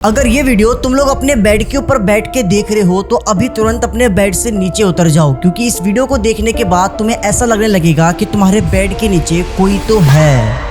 अगर ये वीडियो तुम लोग अपने बेड के ऊपर बैठ के देख रहे हो तो अभी तुरंत अपने बेड से नीचे उतर जाओ, क्योंकि इस वीडियो को देखने के बाद तुम्हें ऐसा लगने लगेगा कि तुम्हारे बेड के नीचे कोई तो है।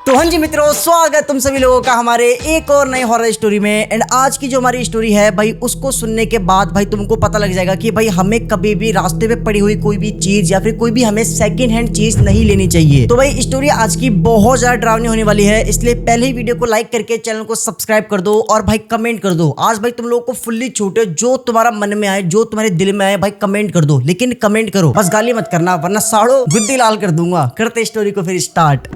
तो हाँ जी मित्रों, स्वागत है तुम सभी लोगों का हमारे एक और नए हॉरर स्टोरी में। एंड आज की जो हमारी स्टोरी है भाई, उसको सुनने के बाद भाई तुमको पता लग जाएगा कि भाई हमें कभी भी रास्ते पे पड़ी हुई कोई भी चीज या फिर कोई भी हमें सेकंड हैंड चीज नहीं लेनी चाहिए। तो भाई स्टोरी आज की बहुत ज्यादा डरावनी होने वाली है, इसलिए पहले ही वीडियो को लाइक करके चैनल को सब्सक्राइब कर दो और भाई कमेंट कर दो। आज भाई तुम लोगों को फुल्ली छूट है, जो तुम्हारा मन में आए, जो तुम्हारे दिल में आए भाई कमेंट कर दो, लेकिन कमेंट करो, बस गाली मत करना वरना साड़ो गुद्दी लाल कर दूंगा। करते स्टोरी को फिर स्टार्ट।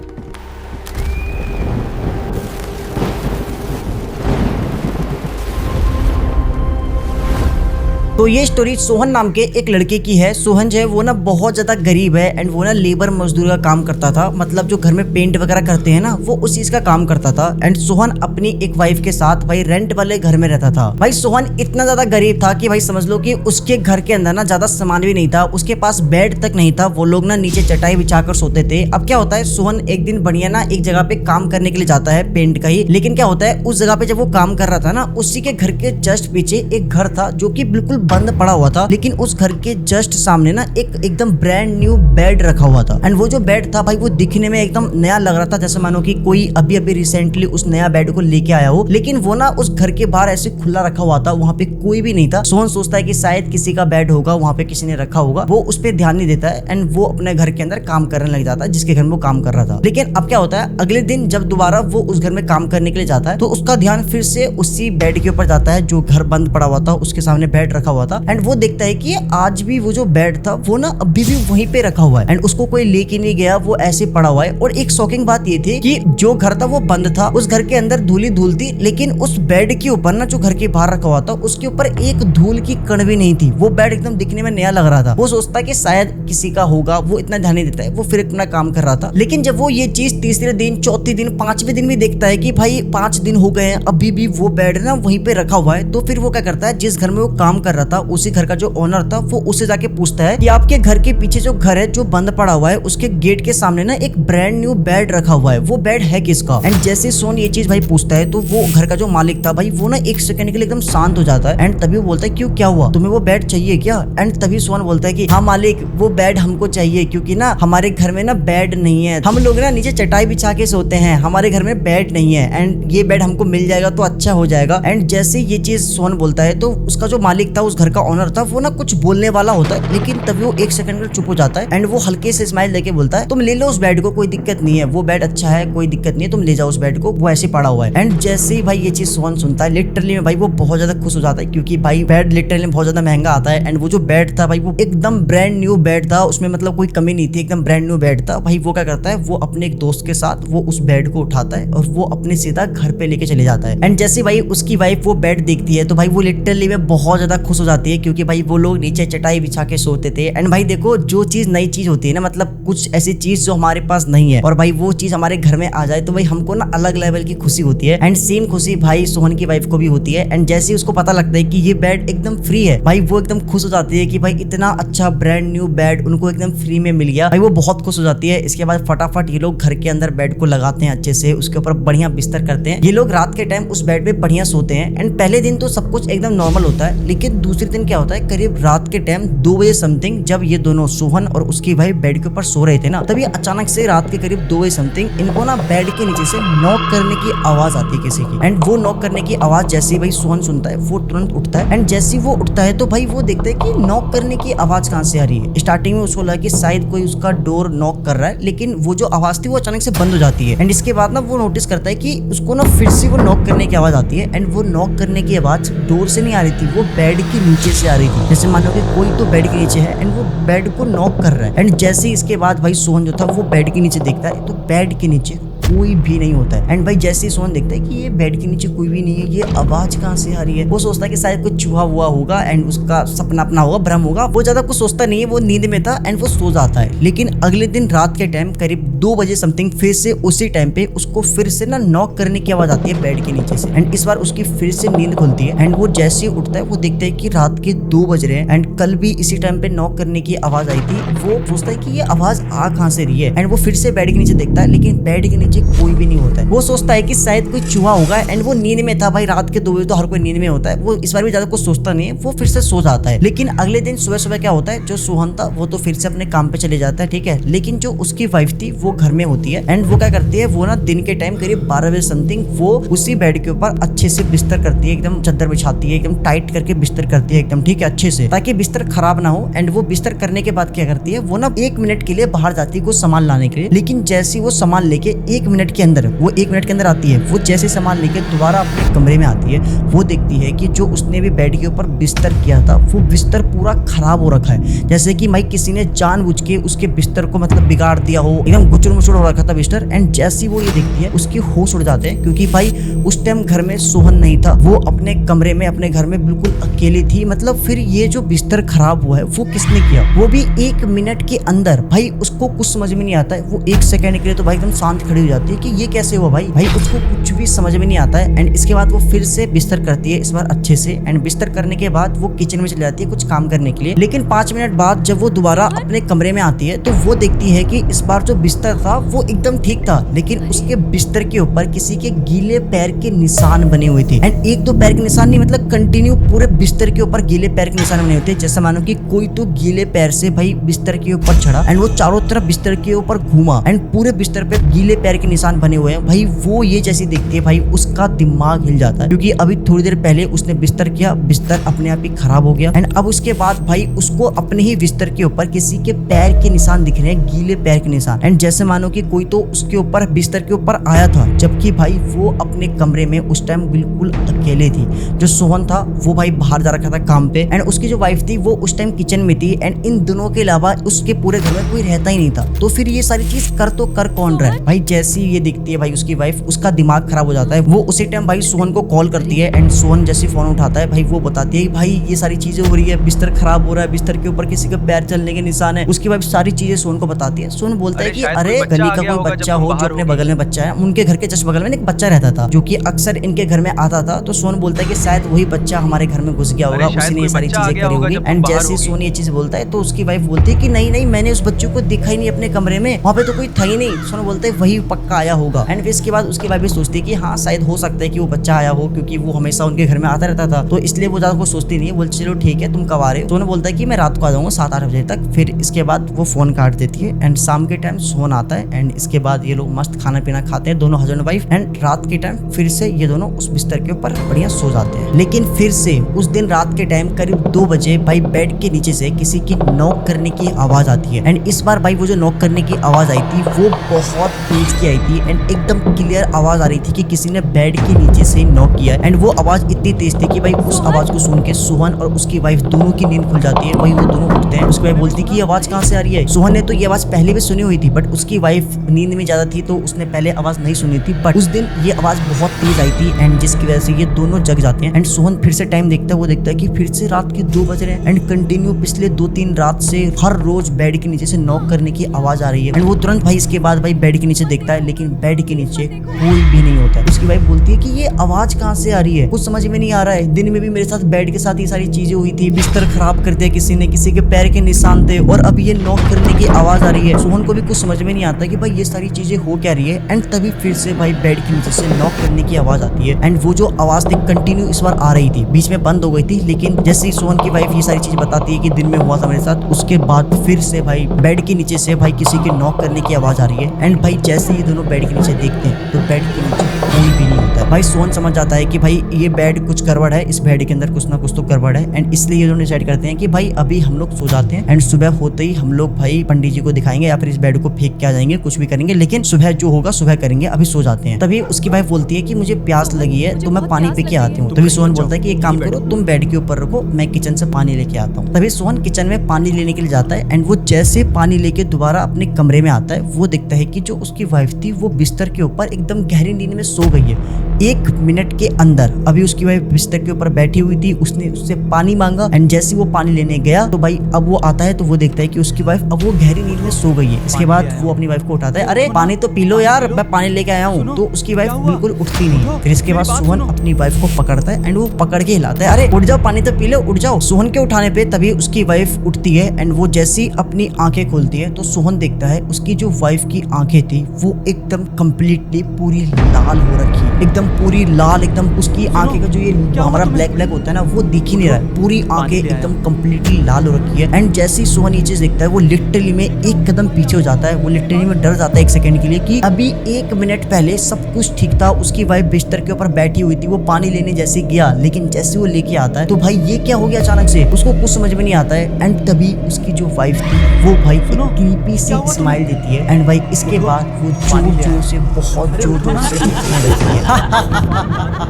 तो ये स्टोरी सोहन नाम के एक लड़के की है। सोहन जो है वो ना बहुत ज्यादा गरीब है एंड वो ना लेबर मजदूर का काम करता था, मतलब जो घर में पेंट वगैरह करते हैं ना वो उस चीज का काम करता था। एंड सोहन अपनी एक वाइफ के साथ भाई रेंट वाले घर में रहता था। भाई सोहन इतना ज्यादा गरीब था कि भाई समझ लो कि उसके घर के अंदर ना ज्यादा सामान भी नहीं था, उसके पास बेड तक नहीं था। वो लोग ना नीचे चटाई बिछाकर सोते थे। अब क्या होता है, सोहन एक दिन बढ़िया ना एक जगह पे काम करने के लिए जाता है पेंट का ही, लेकिन क्या होता है उस जगह पे जब वो काम कर रहा था ना, उसी के घर के जस्ट पीछे एक घर था जो कि बिल्कुल बंद पड़ा हुआ था, लेकिन उस घर के जस्ट सामने ना एक एकदम ब्रांड न्यू बेड रखा हुआ था। एंड वो जो बेड था भाई वो दिखने में एकदम नया लग रहा था, जैसे मानो कि कोई अभी अभी रिसेंटली उस नया बेड को लेके आया हो। लेकिन वो ना उस घर के बाहर ऐसे खुला रखा हुआ था, वहाँ पे कोई भी नहीं था। सोहन सोचता है कि शायद किसी का बेड होगा, वहाँ पे किसी ने रखा होगा, वो उस पर ध्यान नहीं देता है एंड वो अपने घर के अंदर काम करने लग जाता है जिसके घर में वो काम कर रहा था। लेकिन अब क्या होता है, अगले दिन जब दोबारा वो उस घर में काम करने के लिए जाता है तो उसका ध्यान फिर से उसी बेड के ऊपर जाता है जो घर बंद पड़ा हुआ था, उसके सामने बेड रखा हुआ था। एंड वो देखता है कि आज भी वो जो बेड था वो ना अभी भी वहीं पे रखा हुआ है एंड उसको कोई लेके नहीं गया, वो ऐसे पड़ा हुआ है। और एक शॉकिंग बात ये थी कि जो घर था वो बंद था, उस घर के अंदर धूल धूल थी, लेकिन उस बेड के ऊपर ना जो घर के बाहर रखा हुआ था उसके ऊपर एक धूल की कण भी नहीं थी। वो बेड एकदम दिखने में नया लग रहा था। वो सोचता है कि शायद किसी का होगा, वो इतना ध्यान नहीं देता है, वो फिर अपना काम कर रहा था। लेकिन जब वो ये चीज तीसरे दिन, चौथे दिन, पांचवें दिन भी देखता है कि भाई 5 दिन हो गए हैं अभी भी वो बेड ना वहीं पे रखा हुआ है, तो फिर वो क्या करता है, जिस घर में वो काम कर रहा था उसी घर का जो ओनर था वो उससे जाके पूछता है कि आपके घर के पीछे जो घर है जो बंद पड़ा हुआ है उसके गेट के सामने ना एक ब्रांड न्यू बेड रखा हुआ है, वो बेड है किसका। एंड जैसे सोहन ये चीज भाई पूछता है तो वो घर का जो मालिक था भाई वो ना एक सेकंड के लिए एकदम शांत हो जाता है। एंड तभी वो बोलता है क्यों, क्या हुआ, तुम्हें वो बेड चाहिए क्या। एंड तभी सोहन बोलता है कि हाँ मालिक, वो बेड हमको चाहिए क्योंकि ना हमारे घर में ना बेड नहीं है, हम लोग ना नीचे चटाई बिछा के सोते हैं, हमारे घर में बेड नहीं है एंड ये बेड हमको मिल जाएगा तो अच्छा हो जाएगा। एंड जैसे ये चीज सोहन बोलता है तो उसका जो मालिक था, उस घर का ओनर था, वो ना कुछ बोलने वाला होता है, लेकिन तभी वो एक सेकंड में चुप हो जाता है एंड वो हल्के से स्माइल देके बोलता है तुम ले लो उस बेड को, कोई दिक्कत नहीं है, वो बेड अच्छा है, कोई दिक्कत नहीं है, तुम ले जाओ उस बेड को, वो ऐसे पड़ा हुआ है। एंड जैसे ही भाई ये चीज सोहन सुनता है लिटरली में भाई वो बहुत ज्यादा खुश हो जाता है, क्योंकि भाई बेड लिटरली बहुत ज्यादा महंगा आता है। एंड वो जो बेड था भाई वो एकदम ब्रांड न्यू बेड था, उसमें मतलब कोई कमी नहीं थी, एकदम ब्रांड न्यू बेड था। भाई वो क्या करता है, वो अपने एक दोस्त के साथ वो उस बेड को उठाता है और वो अपने सीधा घर पे लेके चले जाता है। एंड जैसे भाई उसकी वाइफ वो बेड देखती है तो भाई वो लिटरली में बहुत ज्यादा खुश हो जाती है, क्योंकि भाई वो लोग नीचे चटाई बिछा के सोते थे। एंड भाई देखो, जो चीज नई चीज होती है ना, मतलब कुछ ऐसी चीज जो हमारे पास नहीं है और भाई वो चीज हमारे घर में आ जाए तो भाई हमको ना अलग लेवल की खुशी होती है। एंड सेम खुशी भाई सोहन की वाइफ को भी होती है। एंड जैसे ही उसको पता लगता है कि ये बेड एकदम फ्री है, भाई वो एकदम खुश हो जाती है कि भाई इतना अच्छा ब्रांड न्यू बेड उनको एकदम फ्री में मिल गया। भाई वो बहुत खुश हो जाती है। इसके बाद फटाफट ये लोग घर के अंदर बेड को लगाते हैं अच्छे से, उसके ऊपर बढ़िया बिस्तर करते हैं। ये लोग रात के टाइम उस बेड पे बढ़िया सोते हैं। एंड पहले दिन तो सब कुछ एकदम नॉर्मल होता है, लेकिन दूसरे दिन क्या होता है, करीब रात के टाइम 2 बजे समथिंग, जब ये दोनों सोहन और उसकी वाइफ बेड के ऊपर सो रहे थे ना, तभी अचानक से रात के करीब 2 बजे समथिंग इनको ना बेड के नीचे से नॉक करने की आवाज आती है किसी की। एंड वो नॉक करने की आवाज जैसे ही भाई सोहन सुनता है वो तुरंत उठता है। एंड जैसे ही वो उठता है तो भाई वो देखता है कि नॉक करने की आवाज कहाँ से आ रही है। स्टार्टिंग में उसको लगा कि शायद कोई उसका डोर नॉक कर रहा है, लेकिन वो जो आवाज थी वो अचानक से बंद हो जाती है। एंड इसके बाद ना वो नोटिस करता है कि उसको ना फिर से वो नॉक करने की आवाज आती है। एंड वो नॉक करने की आवाज डोर से नहीं आ रही थी, वो बेड के नीचे से आ रही थी, जैसे मानो कि कोई तो बेड के नीचे है एंड वो बेड को नॉक कर रहा है। एंड जैसे ही इसके बाद भाई सोहन जो था वो बेड के नीचे देखता है तो बेड के नीचे कोई भी नहीं होता है। एंड भाई जैसे ही सोहन देखता है कि ये बेड के नीचे कोई भी नहीं है, ये आवाज कहाँ से आ रही है, वो सोचता है कि शायद कुछ छुआ हुआ होगा एंड उसका सपना अपना होगा, भ्रम होगा। वो ज्यादा कुछ सोचता नहीं है, वो नींद में था एंड वो सो जाता है। लेकिन अगले दिन रात के टाइम करीब 2 बजे समथिंग फिर से उसी टाइम पे उसको फिर से ना नॉक करने की आवाज आती है बेड के नीचे से। एंड इस बार उसकी फिर से नींद खुलती है एंड वो जैसे ही उठता है वो देखता है कि रात के 2 बज रहे हैं एंड कल भी इसी टाइम पे नॉक करने की आवाज आई थी। वो सोचता है कि ये आवाज आ कहाँ से रही है एंड वो फिर से बेड के नीचे देखता है, लेकिन बेड के नीचे नीचे कोई भी नहीं होता है। वो सोचता है कि शायद कोई चूहा होगा एंड वो नींद में था। भाई रात के 2 बजे तो हर कोई नींद में होता है। वो इस बार भी ज्यादा कुछ सोचता नहीं है, वो फिर से सो जाता है। लेकिन अगले दिन सुबह सुबह क्या होता है, जो सोहन था वो तो फिर से अपने काम पे चले जाता है, ठीक है। लेकिन जो उसकी वाइफ थी वो घर में होती है एंड वो क्या करती है, वो ना दिन के टाइम करीब 12 बजे समथिंग वो उसी बेड के ऊपर अच्छे से बिस्तर करती है, एकदम चादर बिछाती है, एकदम टाइट करके बिस्तर करती है एकदम, ठीक है, अच्छे से, ताकि बिस्तर खराब ना हो। एंड वो बिस्तर करने के बाद क्या करती है, वो ना 1 मिनट के लिए बाहर जाती है कुछ सामान लाने के लिए। लेकिन जैसे वो सामान लेके 1 मिनट के अंदर आती है, वो जैसे सामान लेके दोबारा अपने कमरे में आती है, वो देखती है कि जो उसने भी बेड के ऊपर बिस्तर किया था वो बिस्तर पूरा खराब हो रखा है, जैसे कि भाई किसी ने जानबूझ के उसके बिस्तर को मतलब बिगाड़ दिया हो, एकदम गुचुर मुचुर हो रखा था बिस्तर। एंड जैसी वो ये देखती है उसके होश उड़ जाते हैं, क्योंकि भाई उस टाइम घर में सोहन नहीं था, वो अपने कमरे में अपने घर में बिल्कुल अकेली थी। मतलब फिर ये जो बिस्तर खराब हुआ है वो किसने किया, वो भी 1 मिनट के अंदर। भाई उसको कुछ समझ में नहीं आता है, वो 1 सेकंड के लिए तो भाई एकदम शांत खड़ी हो जाती है कि ये कैसे हुआ। भाई उसको कुछ भी समझ में नहीं आता है। एंड इसके बाद वो फिर से बिस्तर करती है, इस बार अच्छे से। एंड बिस्तर करने के बाद वो किचन में चली जाती है कुछ काम करने के लिए। लेकिन 5 मिनट बाद जब वो दोबारा अपने कमरे में आती है तो वो देखती है कि इस बार जो बिस्तर था वो एकदम ठीक था, लेकिन उसके बिस्तर के ऊपर किसी के गीले पैर के निशान बने हुए थे। एंड 1-2 पैर के निशान नहीं, मतलब कंटिन्यू पूरे बिस्तर के ऊपर गीले पैर के निशान बने होते हैं, जैसे मानो कि कोई तो गीले पैर से भाई बिस्तर के ऊपर चढ़ा एंड वो चारों तरफ बिस्तर के ऊपर घूमा एंड पूरे बिस्तर पे गीले पैर के निशान बने हुए हैं। भाई वो ये जैसी देखती है भाई उसका दिमाग हिल जाता है, क्योंकि अभी थोड़ी देर पहले उसने बिस्तर किया, बिस्तर अपने आप ही खराब हो गया। एंड अब उसके बाद भाई उसको अपने ही बिस्तर के ऊपर किसी के पैर के निशान दिख रहे हैं, गीले पैर के निशान। एंड जैसे मानो कि कोई तो उसके ऊपर बिस्तर के ऊपर आया था, जबकि भाई वो अपने कमरे में उस टाइम बिल्कुल अकेले थी। जो सोहन था वो भाई बाहर जा रखा था काम पे एंड उसकी जो वाइफ थी वो उस टाइम किचन में थी। एंड इन दोनों के अलावा उसके पूरे घर में कोई रहता ही नहीं था। तो फिर ये सारी चीज कर कौन रहा है। भाई जैसी ये दिखती है भाई उसकी वाइफ, उसका दिमाग खराब हो जाता है। वो उसी टाइम भाई सोहन को कॉल करती है एंड सोहन जैसे फोन उठाता है भाई वो बताती है कि भाई ये सारी चीजें हो रही है, बिस्तर खराब हो रहा है, बिस्तर के ऊपर किसी के पैर चलने के निशान है। उसकी वाइफ सारी चीजें सोहन को बताती है। सोहन बोलता है कि अरे गली का कोई बच्चा हो जो अपने बगल में बच्चा है, उनके घर के जस्ट बगल में एक बच्चा रहता था जो कि अक्सर इनके घर में आता था। तो सोहन बोलता है कि शायद वही बच्चा हमारे घर में घुस गया होगा, उसी ने ये सारी चीजें करी होगी। एंड जैसे सोहन ये चीज बोलता है तो उसकी वाइफ बोलती है कि नहीं मैंने उस बच्चे को देखा ही नहीं अपने कमरे में, वहाँ पे तो कोई था ही नहीं। सोहन बोलता है वही पक्का आया होगा। एंड फिर इसके बाद उसकी वाइफ भी सोचती है कि हाँ शायद हो सकता है कि वो बच्चा आया हो, क्योंकि वो हमेशा उनके घर में आता रहता था, तो इसलिए वो ज्यादा कुछ सोचती नहीं है। बोलती चलो ठीक है तुम कब आ रहे हो। सोहन बोलता है कि मैं रात को आ जाऊंगा 7-8 बजे तक। फिर इसके बाद वो फोन काट देती है एंड शाम के टाइम सोहन आता है एंड इसके बाद ये लोग मस्त खाना पीना खाते हैं दोनों हस्बैंड वाइफ। एंड रात के टाइम फिर से ये दोनों उस बिस्तर के ऊपर बढ़िया सो जाते हैं। लेकिन फिर से उस दिन रात के टाइम करीब 2 बजे भाई बेड के नीचे से किसी की नॉक करने की आवाज आती है। एंड इस बार भाई वो जो नॉक करने की आवाज आई थी वो बहुत तेज की आई थी एंड एकदम क्लियर आवाज आ रही थी कि किसी ने बेड के नीचे से नॉक किया। एंड वो आवाज इतनी तेज थी कि भाई उस आवाज को सुन के सोहन और उसकी वाइफ दोनों की नींद खुल जाती है। वही वो दोनों उठते हैं। उसकी वाइफ बोलती है कि ये आवाज कहाँ से आ रही है। सोहन ने तो ये आवाज पहले भी सुनी हुई थी, बट उसकी वाइफ नींद में ज्यादा थी तो उसने पहले आवाज नहीं सुनी थी, बट उस दिन ये आवाज बहुत तेज आई थी एंड जिसकी वजह से ये दोनों जग जाते हैं। एंड सोहन फिर से टाइम देखता है, वो देखता है कि फिर से रात के 2 बज रहे हैं एंड कंटिन्यू पिछले 2-3 रात से हर रोज बेड के नीचे से नॉक करने की आवाज आ रही है। एंड वो तुरंत भाई इसके बाद भाई बेड के नीचे देखता है, लेकिन बेड के नीचे कोई भी नहीं होता है। उसकी वाइफ बोलती है कि ये आवाज कहाँ से आ रही है, कुछ समझ में नहीं आ रहा है। दिन में भी मेरे साथ बेड के साथ ये सारी चीजें हुई थी, बिस्तर खराब कर दिया किसी ने, किसी के पैर के निशान थे, और अब ये नॉक करने की आवाज आ रही है। सोहन को भी कुछ समझ में नहीं आता कि भाई ये सारी चीजें हो क्या रही है। एंड तभी फिर से भाई बेड के नीचे से नॉक करने की आवाज आती है एंड वो जो आवाज थी कंटिन्यू इस बार आ रही थी, बीच में बंद हो गई थी। लेकिन जैसे ही सोहन की वाइफ ये सारी चीज बताती है कि दिन में हुआ था मेरे साथ, उसके बाद फिर से भाई बेड के नीचे से भाई किसी के नॉक करने की आवाज आ रही है। एंड भाई जैसे ये दोनों बेड के नीचे देखते हैं तो बेड के नीचे कोई भी नहीं होता है। भाई सोहन समझ जाता है कि भाई ये बेड कुछ गड़बड़ है, इस बेड के अंदर कुछ ना कुछ तो गड़बड़ है। एंड इसलिए ये दोनों डिसाइड करते हैं कि भाई अभी हम लोग सो जाते हैं एंड सुबह होते ही हम लोग भाई पंडित जी को दिखाएंगे या फिर इस बेड को फेंक के आ जाएंगे, कुछ भी करेंगे, लेकिन सुबह जो होगा सुबह करेंगे, अभी सो जाते हैं। तभी उसकी वाइफ बोलती है कि मुझे प्यास लगी है तो मैं पानी पी के आती हूँ। तभी सोहन बोलता है कि एक काम करो, तुम बेड के ऊपर रखो, मैं किचन से पानी लेके आता हूँ। तभी सोहन किचन में पानी लेने के लिए जाता है एंड वो जैसे पानी लेके दोबारा अपने कमरे में आता है, वो देखता है कि जो उसकी वाइफ थी वो बिस्तर के ऊपर एकदम गहरी नींद में सो गई है। 1 मिनट के अंदर। अभी उसकी वाइफ बिस्तर के ऊपर बैठी हुई थी, उसने उससे पानी मांगा एंड जैसे वो पानी लेने गया तो भाई अब वो आता है तो वो देखता है कि उसकी वाइफ अब वो गहरी नींद में सो गई है। इसके बाद वो अपनी वाइफ को उठाता है, अरे पानी तो पी लो यार, मैं पानी लेके आया हूँ। तो उसकी वाइफ बिल्कुल उठती नहीं। फिर इसके बाद सोहन अपनी वाइफ को पकड़ता है एंड वो पकड़ के हिलाता है, अरे उठ जाओ, पानी तो पी लो, उठ जाओ। सोहन के उठाने पे तभी उसकी वाइफ उठती है एंड वो जैसी अपनी आंखें खोलती है तो सोहन देखता है उसकी जो वाइफ की आंखें थी वो एकदम कम्प्लीटली पूरी लाल हो रखी है, एकदम पूरी लाल, एकदम उसकी आंखें का जो ये हमारा ब्लैक ब्लैक होता है ना वो दिख ही नहीं रहा है, पूरी आंखें एकदम कम्प्लीटली लाल हो रखी है। एंड जैसे ही सोहन ये चीज देखता है वो लिटरली में एक कदम पीछे हो जाता है, वो लिटरली में डर जाता है 1 सेकंड के लिए कि अभी 1 मिनट पहले सब कुछ ठीक था, उसकी वाइफ बिस्तर के ऊपर बैठी हुई थी, वो पानी लेने जैसे गया, लेकिन जैसे वो लेके आता है तो भाई ये क्या हो गया अचानक से, उसको कुछ समझ में नहीं आता है। एंड तभी उसकी जो वाइफ थी वो भाई एक क्रीपी सी स्माइल देती है एंड भाई इसके बाद वो जोर जोर से बहुत जोर जोर से हंसने लगती है।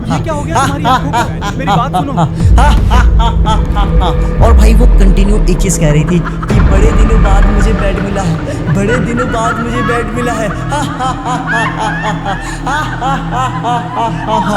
ये क्या हो गया तुम्हारी आंखों को? मेरी बात सुनो। और भाई वो कंटिन्यू एक चीज कह रही थी कि बड़े दिनों बाद मुझे बेड मिला है, बड़े दिनों बाद मुझे बेड मिला है।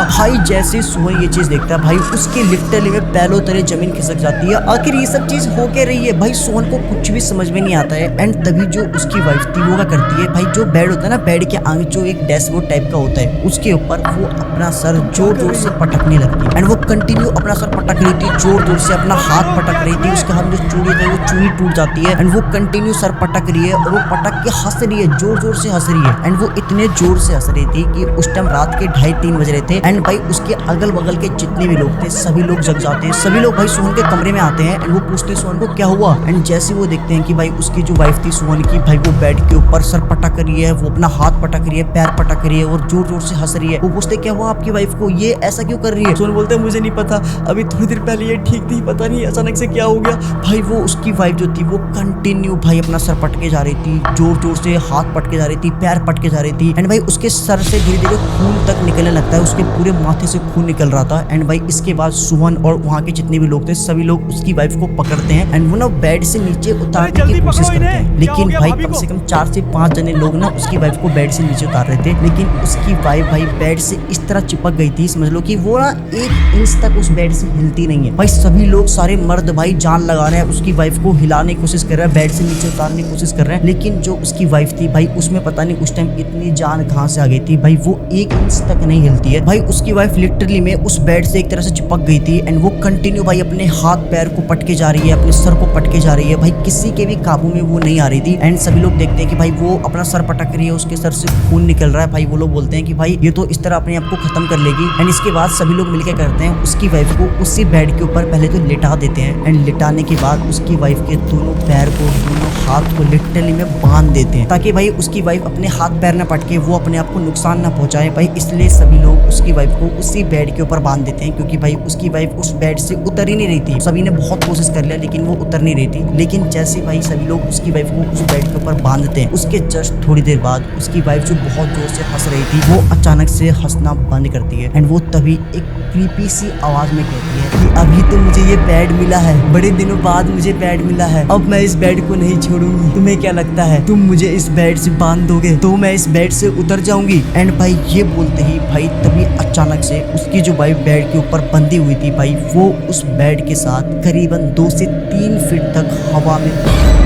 भाई जैसे सोहन ये चीज देखता है भाई उसके लिटरली में पैरों तले जमीन खिसक जाती है। आखिर ये सब चीज हो क्या रही है भाई, सोहन को कुछ भी समझ में नहीं आता है। एंड तभी जो उसकी वाइफ थी वो क्या करती है भाई, जो बेड होता है ना, बेड के आगे जो एक डैशबोर्ड टाइप का होता है उसके ऊपर वो अपना सर जोर जोर से पटकने लगती है। एंड वो कंटिन्यू अपना सर पटक रही थी, जोर जोर से अपना हाथ पटक रही थी, उसके हाथ में जो चूड़ी थी वो चूड़ी टूट जाती है। एंड वो कंटिन्यू सर पटक रही है और वो पटक के हंस रही है, जोर जोर से हंस रही है। एंड वो इतने जोर से हंस रही थी कि उस टाइम रात के 2:30-3 बज रहे थे। एंड भाई उसके अगल बगल के जितने भी लोग थे सभी लोग जग जाते हैं, सभी लोग भाई सोहन के कमरे में आते हैं एंड वो पूछते हैं सोहन को क्या हुआ। एंड जैसे वो देखते हैं कि भाई उसकी जो वाइफ थी सोहन की, भाई वो बेड के ऊपर सर पटक रही है, वो अपना हाथ पटक रही है, पैर पटक रही है और जोर जोर से हंस रही है। वो पूछते क्या हुआ आपकी वाइफ को, ये ऐसा क्यों कर रही है। सोहन बोलते हैं मुझे नहीं पता, अभी थोड़ी देर पहले ये ठीक थी, पता नहीं अचानक से क्या हो गया। भाई वो उसकी वाइफ जो थी वो कंटिन्यू भाई अपना सर पटके जा रही थी, जोर जोर से हाथ पटके जा रही थी, पैर पटके जा रही थी। एंड भाई उसके सर से धीरे धीरे खून तक निकलने लगता है, उसके पूरे माथे से खून निकल रहा था। एंड भाई इसके बाद सोहन और वहाँ के जितने भी लोग थे सभी लोग उसकी वाइफ को पकड़ते हैं एंड वो ना बेड से नीचे उतारने की कोशिश करते हैं, लेकिन भाई कम से कम 4 से 5 जने लोग ना उसकी वाइफ को बेड से नीचे उतार रहे थे, लेकिन उसकी वाइफ भाई बेड से इस तरह चिपक गई थी, समझ लो कि वो ना 1 इंच तक उस बेड से हिलती नहीं है। भाई सभी लोग, सारे मर्द भाई जान लगा रहे हैं, उसकी वाइफ को हिलाने की कोशिश कर रहे हैं, बेड से नीचे उतारने की कोशिश कर रहे हैं, लेकिन जो उसकी वाइफ थी भाई उसमें पता नहीं उस टाइम इतनी जान कहाँ से आ गई थी, भाई वो 1 इंच तक नहीं हिलती है। भाई उसकी वाइफ लिटरली में उस बेड से एक तरह से चिपक गई थी एंड वो कंटिन्यू भाई अपने हाथ पैर को पटके जा रही है, अपने सर को पटके जा रही है। भाई किसी के भी काबू में वो नहीं आ रही थी। एंड सभी लोग देखते हैं कि भाई वो अपना सर पटक रही है, उसके सर से खून निकल रहा है। भाई वो लोग बोलते हैं कि भाई ये तो इस तरह अपने आप को खत्म कर लेगी। एंड इसके बाद सभी लोग मिलकर करते हैं, उसकी वाइफ को उसी बेड के ऊपर पहले तो लिटा देते हैं एंड लिटाने के बाद उसकी वाइफ के दोनों पैर को, दोनों हाथ को लिटरली में बांध देते हैं ताकि भाई उसकी वाइफ अपने हाथ पैर न पटके, वो अपने आप को नुकसान ना पहुंचाए। भाई इसलिए सभी लोग उसकी वाइफ को उसी बेड के ऊपर बांध देते हैं, क्योंकि भाई उसकी वाइफ उस बेड से उतर ही नहीं रही थी। सभी ने बहुत कोशिश कर लिया लेकिन वो उतर नहीं रही थी। लेकिन जैसे भाई सभी लोग उसकी वाइफ को उस बेड के ऊपर बांधते हैं, उसके जस्ट थोड़ी देर बाद उसकी वाइफ जो बहुत जोर से हंस रही थी वो अचानक से हंसना बंद करती है एंड वो तभी एक क्रीपी सी आवाज में कहती है कि अभी तो मुझे ये बेड मिला है, बड़े दिनों बाद मुझे बेड मिला है, अब मैं इस बेड को नहीं छोड़ूंगी। तुम्हें क्या लगता है, तुम मुझे इस बेड से बांध दोगे तो मैं इस बेड से उतर जाऊंगी। एंड भाई ये बोलते ही भाई तभी अचानक से उसकी जो वाइफ बेड के ऊपर बंधी हुई थी भाई वो उस बेड के साथ करीबन 2 से 3 फीट तक हवा में,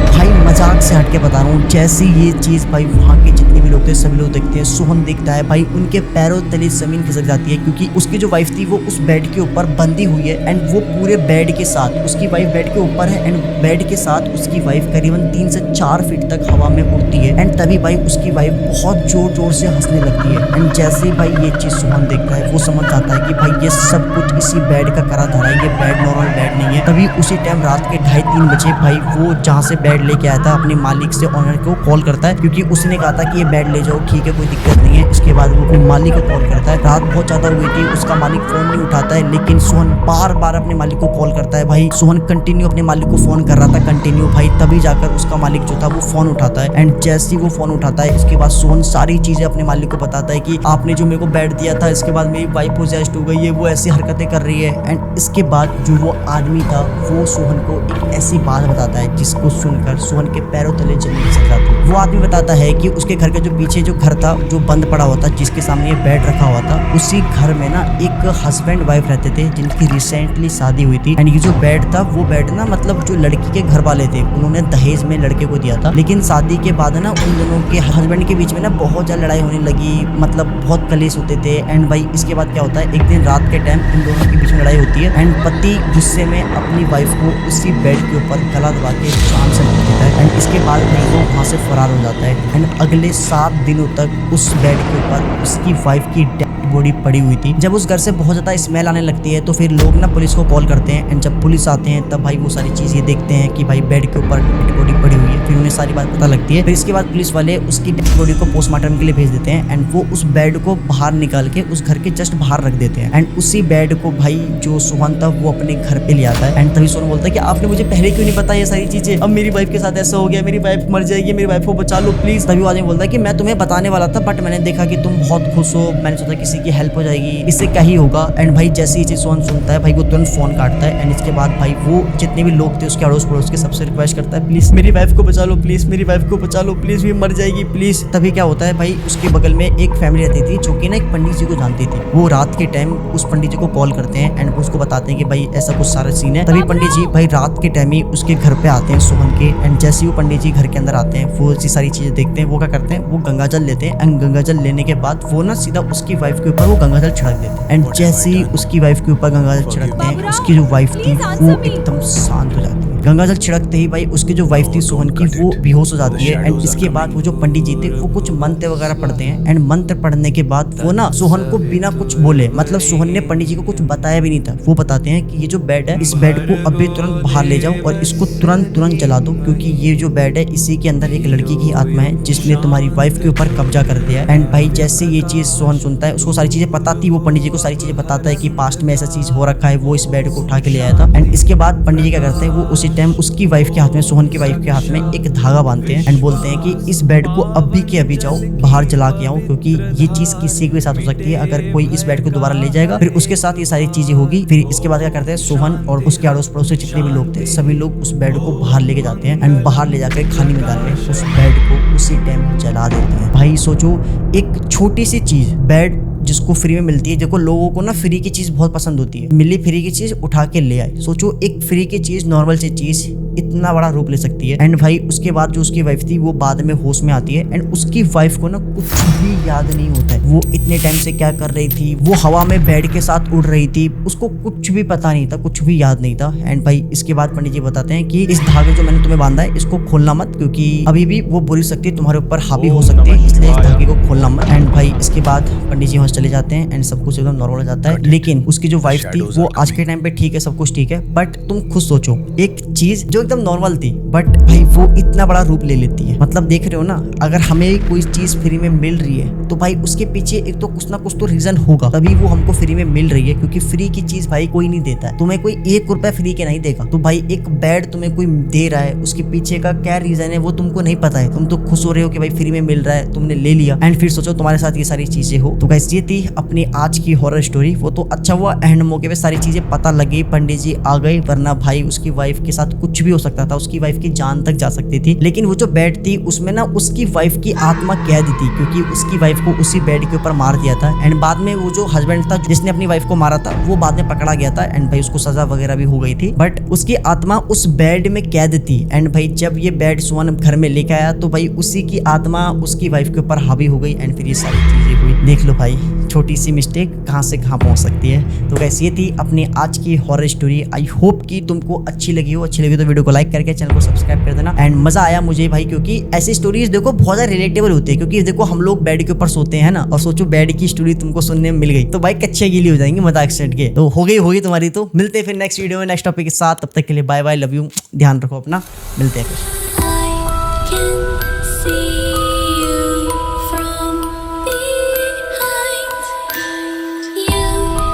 भाई मजाक से हटके बता रहा हूँ, जैसे ये चीज भाई वहाँ के जितने भी लोग थे सभी लोग देखते हैं, सोहन देखता है भाई उनके पैरों तले जमीन खिसक जाती है, क्योंकि उसकी जो वाइफ थी वो उस बेड के ऊपर बंधी हुई है एंड वो पूरे बेड के साथ, उसकी वाइफ बेड के ऊपर है एंड बेड के साथ उसकी वाइफ करीबन 3 से 4 फीट तक हवा में उड़ती है। एंड तभी भाई उसकी वाइफ बहुत जोर जोर से हंसने लगती है एंड जैसे भाई ये चीज सोहन देखता है वो समझ जाता है कि भाई ये सब कुछ इसी बेड का करा धरा है, ये बेड नॉर्मल बेड नहीं है। तभी उसी टाइम रात के 2:30-3 बजे भाई वो जहाँ से बेड लेके आया था अपने मालिक से ऑनर को कॉल करता है, क्योंकि उसने कहा था कि ये बेड ले जाओ, ठीक है कोई दिक्कत नहीं है। इसके बाद वो अपने मालिक को कॉल करता है, रात बहुत ज्यादा हुई थी, उसका मालिक फोन नहीं उठाता है, लेकिन सोहन बार बार अपने मालिक को कॉल करता है। भाई सोहन कंटिन्यू अपने मालिक को फोन कर रहा था कंटिन्यू, भाई तभी जाकर उसका मालिक जो था वो फोन उठाता है एंड जैसे ही वो फोन उठाता है इसके बाद सोहन सारी चीजें अपने मालिक को बताता है कि आपने जो मेरे को बेड दिया था, इसके बाद बाद में वाइफ पोजेस्ड हो गई है, वो ऐसी हरकतें कर रही है। एंड इसके बाद जो वो आदमी था वो सोहन को एक ऐसी बात बताता है जिसको सुनकर सोहन के पैरों तले जमीन खिसक जाती है। वो आदमी बताता है कि उसके घर के जो पीछे जो घर था जो बंद पड़ा हुआ था, जिसके सामने ये बेड रखा हुआ था, उसी घर में ना एक हस्बैंड वाइफ रहते थे जिनकी रिसेंटली शादी हुई थी। एंड ये जो बेड था वो बेड ना मतलब जो लड़की के घर वाले थे उन्होंने दहेज में लड़के को दिया था, लेकिन शादी के बाद ना उन दोनों के हस्बैंड के बीच में ना बहुत ज्यादा लड़ाई होने लगी, मतलब बहुत कलेश होते थे। एंड भाई इसके बाद क्या होता है, एक दिन रात के टाइम इन दोनों के बीच में लड़ाई होती है एंड पति गुस्से में अपनी वाइफ को उसी बेड के ऊपर गला दबा के जान से मार देता है। एंड इसके बाद भाई वो वहाँ से फरार हो जाता है। एंड अगले 7 दिनों तक उस बेड के ऊपर उसकी वाइफ की बॉडी पड़ी हुई थी। जब उस घर से बहुत ज्यादा स्मेल आने लगती है तो फिर लोग ना पुलिस को कॉल करते हैं। एंड जब पुलिस आते हैं तब भाई वो सारी चीजें देखते हैं कि भाई बेड के ऊपर डेड बॉडी पड़ी हुई है। फिर उन्हें सारी बात पता लगती है। फिर इसके बाद पुलिस वाले उसकी डेड बॉडी को पोस्टमार्टम के लिए भेज देते हैं एंड वो उस बेड को बाहर निकाल के उस घर के जस्ट बाहर रख देते हैं। एंड उसी बेड को भाई जो सोहन था वो अपने घर पे ले आता है। एंड तभी सोहन बोलता है कि आपने मुझे पहले क्यों नहीं बताया ये सारी चीजें, अब मेरी वाइफ के साथ ऐसा हो गया, मेरी वाइफ मर जाएगी, मेरी वाइफ को बचा लो प्लीज। तभी वो आदमी बोलता है कि मैं तुम्हें बताने वाला था बट मैंने देखा कि तुम बहुत खुश हो, मैंने सोचा किसी की हेल्प हो जाएगी, इससे क्या ही होगा। एंड भाई जैसे ही चीज सोहन सुनता है भाई वो तुरंत फोन काटता है। एंड इसके बाद भाई वो जितने भी लोग थे उसके अड़ोस पड़ोस के सबसे रिक्वेस्ट करता है प्लीज मेरी वाइफ को बचा लो, प्लीज मेरी वाइफ को बचा लो, प्लीज भी मर जाएगी प्लीज। तभी क्या होता है भाई उसके बगल में एक फैमिली रहती थी जो कि ना एक पंडित जी को जानती थी। वो रात के टाइम उस पंडित जी को कॉल करते हैं एंड उसको बताते हैं कि भाई ऐसा कुछ सारा सीन है। तभी पंडित जी भाई रात के टाइम ही उसके घर पे आते हैं सोहन के। एंड जैसे ही वो पंडित जी घर के अंदर आते हैं वो ऐसी सारी चीजें देखते हैं। वो क्या करते हैं, वो गंगा जल लेते हैं एंड गंगा जल लेने के बाद वो ना सीधा उसकी वाइफ के ऊपर वो गंगा जल छिड़क देते हैं। एंड जैसे ही उसकी वाइफ के ऊपर गंगा जल छिड़कते हैं उसकी जो वाइफ थी वो एकदम शांत हो जाती है। गंगा जल छिड़कते ही भाई उसकी जो वाइफ थी सोहन की वो बेहोश हो जाती है। एंड इसके बाद वो जो पंडित जी थे वो कुछ मंत्र वगैरह पढ़ते हैं। एंड मंत्र पढ़ने के बाद वो ना सोहन को बिना कुछ बोले, मतलब सोहन ने पंडित जी को कुछ बताया भी नहीं था, वो बताते हैं कि ये जो बेड है इस बेड को अभी तुरंत बाहर ले जाओ और इसको तुरंत जला दो, क्योंकि ये जो बेड है इसी के अंदर एक लड़की की आत्मा है जिसने तुम्हारी वाइफ के ऊपर कब्जा कर दिया है। एंड भाई जैसे ये चीज सोहन सुनता है उसको सारी चीजें पता थी, वो पंडित जी को सारी चीजें बताता है कि पास्ट में ऐसा चीज हो रखा है, वो इस बेड को उठा के ले आया था। एंड इसके बाद पंडित जी क्या करते हैं, वो उसी टाइम उसकी वाइफ के हाथ में, सोहन की वाइफ के हाथ में एक धागा बांधते हैं एंड बोलते हैं कि इस बेड को अभी के अभी जाओ बाहर जला के आओ, क्योंकि ये चीज किसी के साथ हो सकती है। अगर कोई इस बेड को दोबारा ले जाएगा फिर उसके साथ ये सारी चीजें होगी। फिर इसके बाद क्या करते हैं, सोहन और उसके अड़ोस पड़ोस से जितने भी लोग थे सभी लोग उस बेड को बाहर लेके जाते हैं एंड बाहर ले जाकर खाली मैदान में उस बेड को उसी टाइम जला देते हैं। भाई सोचो एक छोटी सी चीज, बेड जिसको फ्री में मिलती है, देखो लोगों को ना फ्री की चीज बहुत पसंद होती है, मिली फ्री की चीज उठा के ले आए। सोचो एक फ्री की चीज, नॉर्मल सी चीज इतना बड़ा रूप ले सकती है। एंड भाई उसके बाद जो उसकी वाइफ थी वो बाद में होश में आती है एंड उसकी वाइफ को ना कुछ भी याद नहीं होता है, वो इतने टाइम से क्या कर रही थी, वो हवा में बेड के साथ उड़ रही थी, उसको कुछ भी पता नहीं था, कुछ भी याद नहीं था। एंड भाई इसके बाद पंडित जी बताते हैं कि इस धागे जो मैंने तुम्हें बांधा है इसको खोलना मत, क्योंकि अभी भी वो बुरी शक्ति तुम्हारे ऊपर हावी हो सकती है, इसलिए इस धागे को खोलना मत। एंड भाई इसके बाद पंडित जी वहां चले जाते हैं एंड सब कुछ एकदम नॉर्मल हो जाता है। लेकिन उसकी जो वाइफ थी वो आज के टाइम पे ठीक है, सब कुछ ठीक है, बट तुम खुद सोचो एक चीज जो एकदम नॉर्मल थी बट भाई वो इतना बड़ा रूप ले लेती है। मतलब देख रहे हो ना, अगर हमें कोई चीज फ्री में मिल रही है तो भाई उसके पीछे एक तो कुछ ना कुछ तो रीजन होगा, तभी वो हमको फ्री में मिल रही है, क्योंकि फ्री की चीज भाई कोई नहीं देता है, तुम्हें कोई 1 रुपया फ्री के नहीं देगा। तो भाई एक बेड तुम्हें कोई दे रहा है, उसके पीछे का क्या रीजन है वो तुमको नहीं पता है, तुम तो खुश हो रहे हो कि भाई फ्री में मिल रहा है, तुमने ले लिया। एंड फिर सोचो तुम्हारे साथ ये सारी चीजें हो। तो गाइस ये थी अपनी आज की हॉरर स्टोरी। वो तो अच्छा हुआ एंड मौके पे सारी चीजें पता लगी, पंडित जी आ गए, वरना भाई उसकी वाइफ के साथ कुछ भी हो सकता था, उसकी वाइफ की जान तक जा सकती थी। लेकिन वो जो बेड थी उसमें ना उसकी वाइफ की आत्मा कैद थी, क्योंकि उसकी वाइफ को उसी बेड के ऊपर मार दिया था। एंड बाद में वो जो हस्बैंड था जिसने अपनी वाइफ को मारा था वो बाद में पकड़ा गया था एंड भाई उसको सजा वगैरह भी हो गई थी, बट उसकी आत्मा उस बेड में कैद थी। एंड भाई जब ये बेड सोहन घर में लेके आया तो भाई उसी की आत्मा उसकी वाइफ के ऊपर हावी हो गई एंड फिर ये सारी चीजें हुई। देख लो भाई छोटी सी मिस्टेक कहां से कहां पहुंच सकती है। तो गाइस ये थी अपनी आज की हॉरर स्टोरी। आई होप कि तुमको अच्छी लगी हो तो वीडियो को लाइक करके चैनल को सब्सक्राइब कर देना। एंड मजा आया मुझे भाई, क्योंकि ऐसी स्टोरीज देखो बहुत ज्यादा रिलेटेबल होती है, क्योंकि देखो हम लोग बेड के ऊपर सोते हैं ना, और सोचो बेड की स्टोरी तुमको सुनने में मिल गई तो भाई कच्चे गीली हो जाएंगे मजाक सेट के। तो होगी तुम्हारी। तो मिलते हैं फिर नेक्स्ट वीडियो में नेक्स्ट टॉपिक के साथ, तब तक के लिए बाय बाय, लव यू, ध्यान रखो अपना, मिलते हैं फिर।